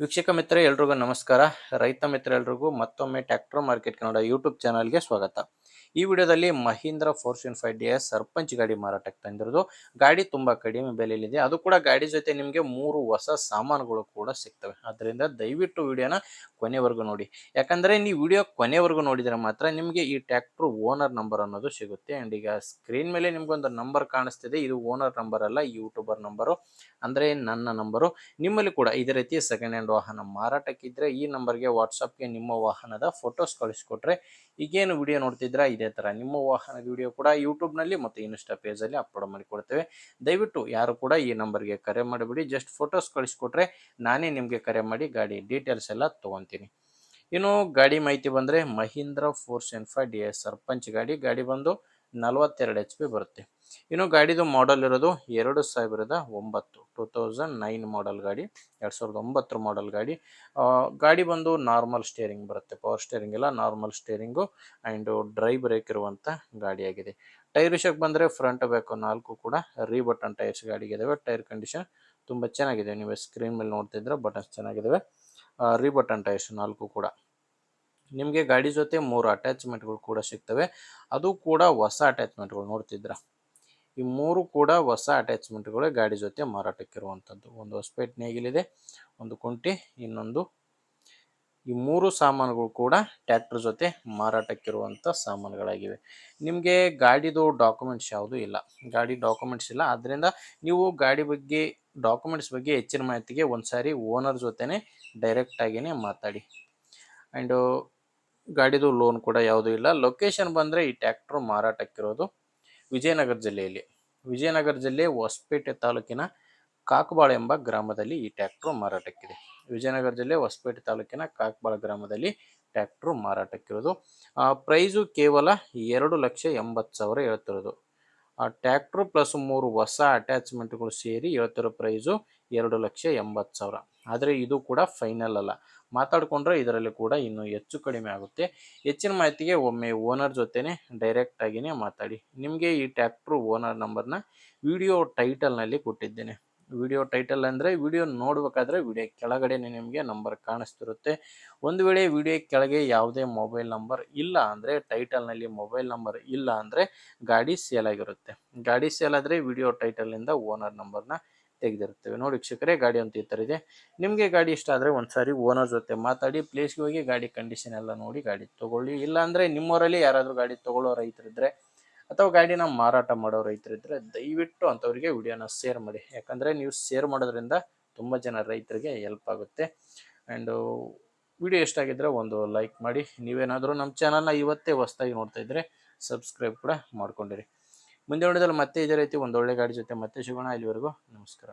ವೀಕ್ಷಕ ಮಿತ್ರ ಎಲ್ರಿಗೂ ನಮಸ್ಕಾರ. ರೈತ ಮಿತ್ರ ಎಲ್ರಿಗೂ ಮತ್ತೊಮ್ಮೆ ಟ್ರ್ಯಾಕ್ಟರ್ ಮಾರ್ಕೆಟ್ ಕನ್ನಡ ಯೂಟ್ಯೂಬ್ ಚಾನಲ್ಗೆ ಸ್ವಾಗತ. ಈ ವಿಡಿಯೋದಲ್ಲಿ ಮಹೀಂದ್ರ 405 DS ಸರ್ಪಂಚ್ ಗಾಡಿ ಮಾರಾಟಕ್ಕೆ ತಂದಿರೋದು. ಗಾಡಿ ತುಂಬಾ ಕಡಿಮೆ ಬೆಲೆಯಲ್ಲಿದೆ. ಅದು ಕೂಡ ಗಾಡಿ ಜೊತೆ ನಿಮಗೆ 3 ಹೊಸ ಸಾಮಾನುಗಳು ಕೂಡ ಸಿಗ್ತವೆ. ಆದ್ದರಿಂದ ದಯವಿಟ್ಟು ವಿಡಿಯೋನ ಕೊನೆವರೆಗೂ ನೋಡಿ. ಯಾಕಂದ್ರೆ ನೀವು ವಿಡಿಯೋ ಕೊನೆವರೆಗೂ ನೋಡಿದರೆ ಮಾತ್ರ ನಿಮಗೆ ಈ ಟ್ರ್ಯಾಕ್ಟರ್ ಓನರ್ ನಂಬರ್ ಅನ್ನೋದು ಸಿಗುತ್ತೆ. ಅಂಡ್ ಈಗ ಸ್ಕ್ರೀನ್ ಮೇಲೆ ನಿಮ್ಗೊಂದು ನಂಬರ್ ಕಾಣಿಸ್ತಿದೆ. ಇದು ಓನರ್ ನಂಬರ್ ಅಲ್ಲ, ಯೂಟ್ಯೂಬರ್ ನಂಬರು, ಅಂದ್ರೆ ನನ್ನ ನಂಬರು. ನಿಮ್ಮಲ್ಲಿ ಕೂಡ ಇದೇ ರೀತಿ ಸೆಕೆಂಡ್ ಹ್ಯಾಂಡ್ ವಾಹನ ಮಾರಾಟಕ್ಕಿದ್ರೆ ಈ ನಂಬರ್ಗೆ ವಾಟ್ಸಪ್ಗೆ ನಿಮ್ಮ ವಾಹನದ ಫೋಟೋಸ್ ಕಳಿಸ್ಕೊಟ್ರೆ ಈಗೇನು ವಿಡಿಯೋ ನೋಡ್ತಿದ್ರ ಇದೇ ತರ ನಿಮ್ಮ ವಾಹನದ ವಿಡಿಯೋ ಕೂಡ ಯೂಟ್ಯೂಬ್ನಲ್ಲಿ ಮತ್ತು ಇನ್ಸ್ಟಾ ಪೇಜಲ್ಲಿ ಅಪ್ಲೋಡ್ ಮಾಡಿ ಕೊಡ್ತೇವೆ. ದಯವಿಟ್ಟು ಯಾರು ಕೂಡ ಈ ನಂಬರ್ಗೆ ಕರೆ ಮಾಡಿಬಿಡಿ. ಜಸ್ಟ್ ಫೋಟೋಸ್ ಕಳಿಸ್ಕೊಟ್ರೆ ನಾನೇ ನಿಮಗೆ ಕರೆ ಮಾಡಿ ಗಾಡಿ ಡೀಟೇಲ್ಸ್ ಎಲ್ಲ ತೊಗೊತೀನಿ. ಇನ್ನು ಗಾಡಿ ಮಾಹಿತಿ ಬಂದರೆ ಮಹೀಂದ್ರ 405 DS ಸರ್ಪಂಚ್ ಗಾಡಿ. ಗಾಡಿ ಬಂದು 42 HP ಬರುತ್ತೆ. ಇನ್ನು ಗಾಡಿದು ಮಾಡೆಲ್ ಇರೋದು 2009 2009 ಮಾಡೆಲ್ ಗಾಡಿ, 2009 ಮಾಡೆಲ್ ಗಾಡಿ. ಗಾಡಿ ಬಂದು ನಾರ್ಮಲ್ ಸ್ಟೇರಿಂಗ್ ಬರುತ್ತೆ, ಪವರ್ ಸ್ಟೇರಿಂಗ್ ಇಲ್ಲ, normal steering and dry brake ಇರುವಂಥ ಗಾಡಿಯಾಗಿದೆ. ಟೈರ್ ವಿಷಯಕ್ಕೆ ಬಂದರೆ ಫ್ರಂಟ್ ಬ್ಯಾಕ್ 4 ಕೂಡ ರೀಬಟನ್ ಟೈರ್ಸ್ ಗಾಡಿಗಿದ್ದಾವೆ. ಟೈರ್ ಕಂಡೀಷನ್ ತುಂಬ ಚೆನ್ನಾಗಿದೆ. ನೀವು ಸ್ಕ್ರೀನ್ ಮೇಲೆ ನೋಡ್ತಿದ್ರೆ ಬಟನ್ಸ್ ಚೆನ್ನಾಗಿದ್ದಾವೆ. ರೀಬಟನ್ ಟೈರ್ಸ್ 4 ಕೂಡ. ನಿಮಗೆ ಗಾಡಿ ಜೊತೆ 3 ಅಟ್ಯಾಚ್ಮೆಂಟ್ಗಳು ಕೂಡ ಸಿಗ್ತವೆ. ಅದು ಕೂಡ ಹೊಸ ಅಟ್ಯಾಚ್ಮೆಂಟ್ಗಳು ನೋಡ್ತಿದ್ರ. ಈ 3 ಕೂಡ ಹೊಸ ಅಟ್ಯಾಚ್ಮೆಂಟ್ಗಳು ಗಾಡಿ ಜೊತೆ ಮಾರಾಟಕ್ಕಿರುವಂಥದ್ದು. ಒಂದು ಹೊಸಪೇಟೆ ನೇಗಿಲಿದೆ, ಒಂದು ಕುಂಟಿ, ಇನ್ನೊಂದು. ಈ 3 ಸಾಮಾನುಗಳು ಕೂಡ ಟ್ರ್ಯಾಕ್ಟರ್ ಜೊತೆ ಮಾರಾಟಕ್ಕಿರುವಂಥ ಸಾಮಾನುಗಳಾಗಿವೆ. ನಿಮಗೆ ಗಾಡಿದು ಡಾಕ್ಯುಮೆಂಟ್ಸ್ ಯಾವುದೂ ಇಲ್ಲ, ಗಾಡಿ ಡಾಕ್ಯುಮೆಂಟ್ಸ್ ಇಲ್ಲ. ಆದ್ದರಿಂದ ನೀವು ಗಾಡಿ ಬಗ್ಗೆ ಡಾಕ್ಯುಮೆಂಟ್ಸ್ ಬಗ್ಗೆ ಹೆಚ್ಚಿನ ಮಾಹಿತಿಗೆ ಒಂದ್ಸಾರಿ ಓನರ್ ಜೊತೆನೆ ಡೈರೆಕ್ಟಾಗಿಯೇ ಮಾತಾಡಿ. ಆ್ಯಂಡು ಗಾಡಿದು ಲೋನ್ ಕೂಡ ಯಾವುದೂ ಇಲ್ಲ. ಲೊಕೇಶನ್ ಬಂದರೆ ಈ ಟ್ರ್ಯಾಕ್ಟರ್ ಮಾರಾಟಕ್ಕಿರೋದು ವಿಜಯನಗರ ಜಿಲ್ಲೆಯಲ್ಲಿ. ವಿಜಯನಗರ ಜಿಲ್ಲೆ ಹೊಸಪೇಟೆ ತಾಲೂಕಿನ ಕಾಕಬಾಳ ಎಂಬ ಗ್ರಾಮದಲ್ಲಿ ಈ ಟ್ರ್ಯಾಕ್ಟರ್ ಮಾರಾಟಕ್ಕಿದೆ. ವಿಜಯನಗರ ಜಿಲ್ಲೆ ಹೊಸಪೇಟೆ ತಾಲೂಕಿನ ಕಾಕಬಾಳ ಗ್ರಾಮದಲ್ಲಿ ಟ್ರ್ಯಾಕ್ಟರ್ ಮಾರಾಟಕ್ಕಿರೋದು. ಪ್ರೈಸು ಕೇವಲ 2,80,000 ಹೇಳ್ತಿರೋದು. ಆ ಟ್ರ್ಯಾಕ್ಟರ್ ಪ್ಲಸ್ 3 ಹೊಸ ಅಟ್ಯಾಚ್ಮೆಂಟ್ಗಳು ಸೇರಿ ಹೇಳ್ತಿರೋ ಪ್ರೈಸು 2,80,000. ಆದರೆ ಇದು ಕೂಡ ಫೈನಲ್ ಅಲ್ಲ, ಮಾತಾಡಿಕೊಂಡ್ರೆ ಇದರಲ್ಲಿ ಕೂಡ ಇನ್ನೂ ಹೆಚ್ಚು ಕಡಿಮೆ ಆಗುತ್ತೆ. ಹೆಚ್ಚಿನ ಮಾಹಿತಿಗೆ ಒಮ್ಮೆ ಓನರ್ ಜೊತೆನೆ ಡೈರೆಕ್ಟಾಗಿಯೇ ಮಾತಾಡಿ. ನಿಮಗೆ ಈ ಟ್ರ್ಯಾಕ್ಟ್ರು ಓನರ್ ನಂಬರ್ನ ವಿಡಿಯೋ ಟೈಟಲ್ನಲ್ಲಿ ಕೊಟ್ಟಿದ್ದೇನೆ. ವಿಡಿಯೋ ಟೈಟಲ್ ಅಂದರೆ ವಿಡಿಯೋ ನೋಡಬೇಕಾದ್ರೆ ವಿಡಿಯೋ ಕೆಳಗಡೆ ನಿಮಗೆ ನಂಬರ್ ಕಾಣಿಸ್ತಿರುತ್ತೆ. ಒಂದು ವೇಳೆ ವಿಡಿಯೋ ಕೆಳಗೆ ಯಾವುದೇ ಮೊಬೈಲ್ ನಂಬರ್ ಇಲ್ಲ ಅಂದರೆ, ಟೈಟಲ್ನಲ್ಲಿ ಮೊಬೈಲ್ ನಂಬರ್ ಇಲ್ಲ ಅಂದರೆ ಗಾಡಿ ಸೇಲ್ ಆಗಿರುತ್ತೆ. ಗಾಡಿ ಸೇಲ್ ಆದರೆ ವಿಡಿಯೋ ಟೈಟಲ್ನಿಂದ ಓನರ್ ನಂಬರ್ನ ತೆಗೆದಿರುತ್ತೇವೆ. ನೋಡಿ ವೀಕ್ಷಕರೇ, ಗಾಡಿ ಅಂತ ಈ ಥರ ಇದೆ. ನಿಮಗೆ ಗಾಡಿ ಇಷ್ಟ ಆದರೆ ಒಂದ್ಸಾರಿ ಓನರ್ ಜೊತೆ ಮಾತಾಡಿ, ಪ್ಲೇಸ್ಗೆ ಹೋಗಿ ಗಾಡಿ ಕಂಡೀಷನ್ ಎಲ್ಲ ನೋಡಿ ಗಾಡಿ ತೊಗೊಳ್ಳಿ. ಇಲ್ಲಾಂದರೆ ನಿಮ್ಮವರಲ್ಲಿ ಯಾರಾದರೂ ಗಾಡಿ ತೊಗೊಳ್ಳೋ ರೈತರಿದ್ದರೆ ಅಥವಾ ಗಾಡಿನ ಮಾರಾಟ ಮಾಡೋ ರೈತರಿದ್ದರೆ ದಯವಿಟ್ಟು ಅಂಥವ್ರಿಗೆ ವಿಡಿಯೋನ ಶೇರ್ ಮಾಡಿ. ಯಾಕಂದರೆ ನೀವು ಶೇರ್ ಮಾಡೋದ್ರಿಂದ ತುಂಬ ಜನ ರೈತರಿಗೆ ಹೆಲ್ಪ್ ಆಗುತ್ತೆ. ಆ್ಯಂಡು ವಿಡಿಯೋ ಎಷ್ಟಾಗಿದ್ದರೆ ಒಂದು ಲೈಕ್ ಮಾಡಿ. ನೀವೇನಾದರೂ ನಮ್ಮ ಚಾನಲ್ನ ಇವತ್ತೇ ಹೊಸದಾಗಿ ನೋಡ್ತಾ ಇದ್ದರೆ ಸಬ್ಸ್ಕ್ರೈಬ್ ಕೂಡ ಮಾಡ್ಕೊಂಡಿರಿ. ಮುಂದೆ ವಿಡಿಯೋದಲ್ಲಿ ಮತ್ತೆ ಇದೇ ರೀತಿ ಒಂದೊಳ್ಳೆ ಗಾಡಿ ಜೊತೆ ಮತ್ತೆ ಸಿಗೋಣ. ಇಲ್ಲಿವರೆಗೂ ನಮಸ್ಕಾರ.